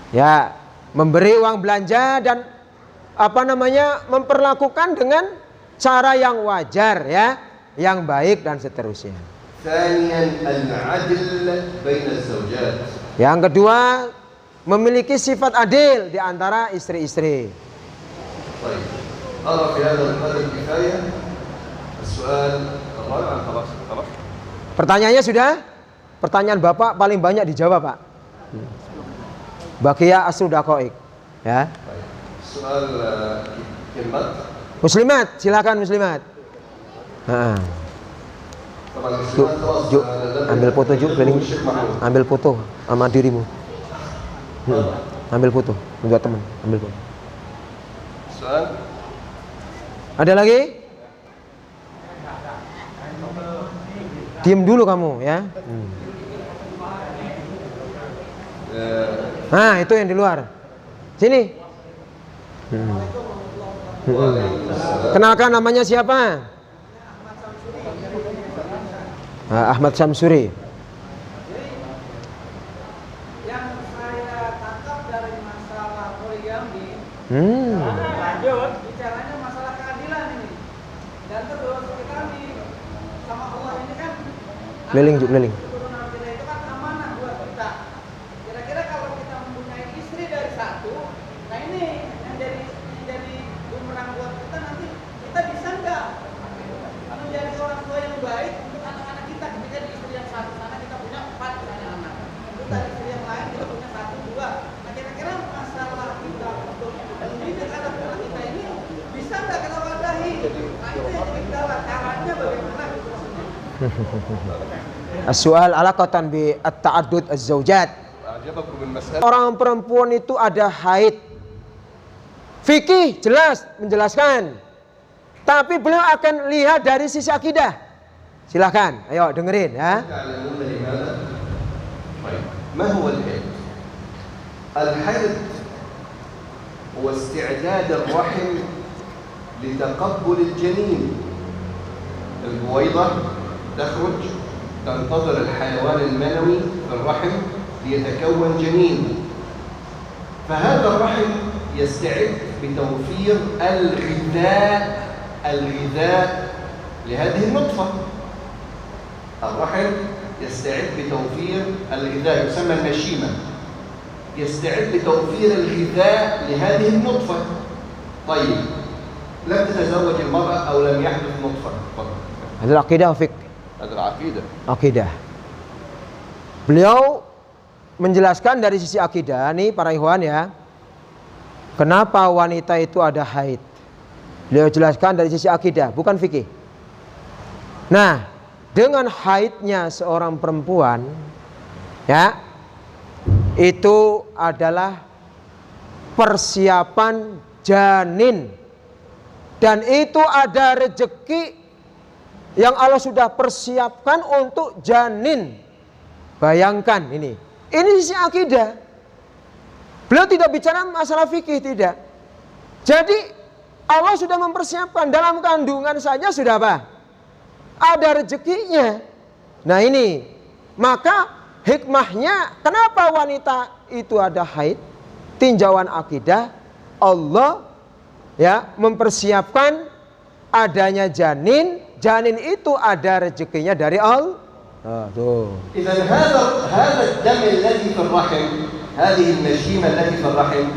Ya, memberi uang belanja dan memperlakukan dengan cara yang wajar ya, yang baik dan seterusnya. Thaniyan al-'adl baina az-zawjat. Yang kedua, memiliki sifat adil di antara istri-istri. Baik. Ara fi hadha al-qadr kifayah. Soal الرابع خلاص. Pertanyaannya sudah? Pertanyaan Bapak paling banyak dijawab, Pak. Baqiya asru daqaiq. Ya. Soal kalimat. Muslimat, silakan muslimat. Juk, ambil foto Juk, keliling. Ambil foto sama dirimu. Ambil foto buat teman, ambil foto. Soal? Ada lagi? Diam dulu kamu ya. Nah, itu yang di luar. Sini. Kenalkan namanya siapa? Ahmad Syamsuri. Yang saya tangkap dari masalah poligami, Lanjut. bicaranya masalah keadilan ini. Dan terus kami sama Allah ini kan Keliling. keturunan kita itu kan amanah buat kita. Kira-kira kalau kita mempunyai istri dari satu, nah ini yang jadi bumerang buat kita nanti, kita bisa nggak menjadi orang tua yang baik untuk anak-anak kita ketika di istri yang satu sana kita punya 4 misalnya anak, terus dari istri yang lain kita punya 1, 2. Nah kira-kira masalah kita untuk mendidik anak-anak kita ini bisa nggak kita wadahi? Nah itu yang jadi kendala, caranya bagaimana gitu maksudnya. As-su'al alaqatan bi at-ta'addud az-zawjat. أعجبكم المسألة؟ Orang perempuan itu ada haid. Fikih jelas menjelaskan. Tapi beliau akan lihat dari sisi akidah. Silahkan, ayo dengerin ya. تعلمون لماذا؟ طيب ما هو الحيض؟ الحيض هو استعداد الرحم لتقبل الجنين. البويضة تخرج تنتظر الحيوان المنوي في الرحم ليتكون جنين. فهذا الرحم يستعد بتوفير الغذاء لهذه النطفة. الرحم يستعد بتوفير الغذاء، يسمى النشيمة، يستعد بتوفير الغذاء لهذه النطفة. طيب لم تتزوج المرأة أو لم يحدث نطفة. Ada akidah fik. هذا العقيدة. Akidah. Beliau menjelaskan dari sisi akidah nih para ikhwan ya. Kenapa wanita itu ada haid? Beliau jelaskan dari sisi akidah, bukan fikih. Nah, dengan haidnya seorang perempuan ya, itu adalah persiapan janin. Dan itu ada rezeki yang Allah sudah persiapkan untuk janin. Bayangkan ini sisi akidah. Beliau tidak bicara masalah fikih, tidak. Jadi Allah sudah mempersiapkan, dalam kandungan saja sudah apa? Ada rezekinya. Nah ini, maka hikmahnya kenapa wanita itu ada haid? Tinjauan akidah, Allah ya mempersiapkan adanya janin. Janin itu ada rezekinya dari Allah. إذا هذا الدم الذي في الرحم، هذه النشيمة التي في الرحم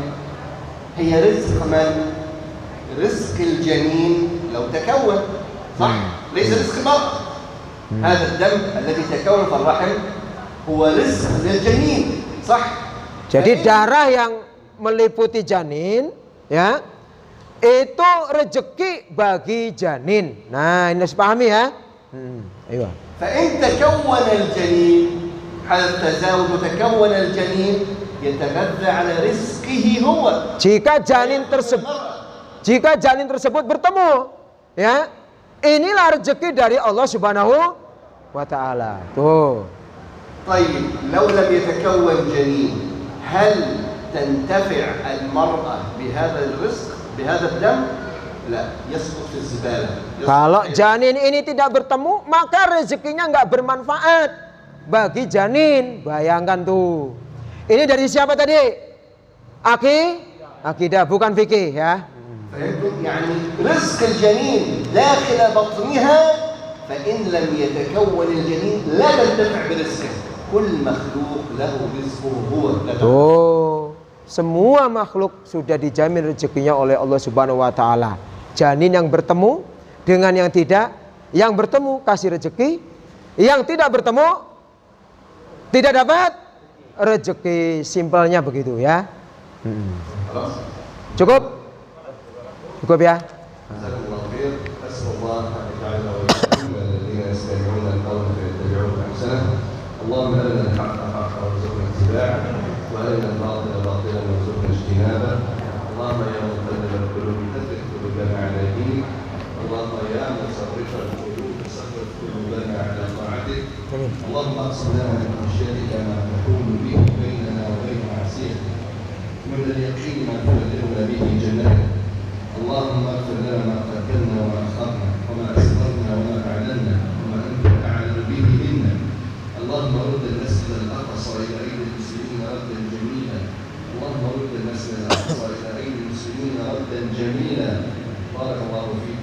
هي رزق من؟ رزق الجنين لو تكون، صح؟ ليس رزق المرأة. هذا الدم الذي تكون في الرحم هو رزق للجنين، صح؟ Jadi darah yang meliputi janin ya, itu rezeki bagi janin. Nah, ini harus pahami ya. Ayo. فإن تكون الجنين حال التزاوج وتكون الجنين يتغذى على رزقه هو. Jika janin tersebut bertemu, ya, inilah rezeki dari Allah Subhanahu wa taala. Tuh. طيب لو لم يتكون جنين هل تنتفع المرأة بهذا الرزق بهذا الدم؟ لا، يسقط في الزبالة. Kalau janin ini tidak bertemu, maka rezekinya nggak bermanfaat bagi janin. Bayangkan tuh. Ini dari siapa tadi? Akidah, bukan fikih ya. يعني رزق الجنين داخل بطنها فإن لم يتكون الجنين لا تنتفع برزقه. كل مخلوق له رزقه هو. Tuh, semua makhluk sudah dijamin rezekinya oleh Allah Subhanahu wa taala. Janin yang bertemu dengan yang tidak, yang bertemu kasih rezeki, yang tidak bertemu tidak dapat rezeki. Simpelnya begitu ya. Cukup ya. اللهم أرنا الحق حقا وارزقنا اتباعه وأرنا الباطل باطلا وارزقنا اجتنابه اللهم يا مقلب القلوب ثبت قلوبنا على دينك اللهم يا مصرف القلوب صرف قلوبنا على طاعتك اللهم اقسم لنا من خشيتك ما تحول به بيننا وبين معصيتك من اليقين ما تبلغنا به جنتك اللهم اغفر لنا ما قدمنا وما اخرنا وما اسررنا وما اعلنا وما انت اعلم به منا اللهم رد المسجد الاقصى الى ايدي المسلمين ردا جميلا اللهم رد المسجد الاقصى الى ايدي المسلمين ردا جميلا بارك الله فيك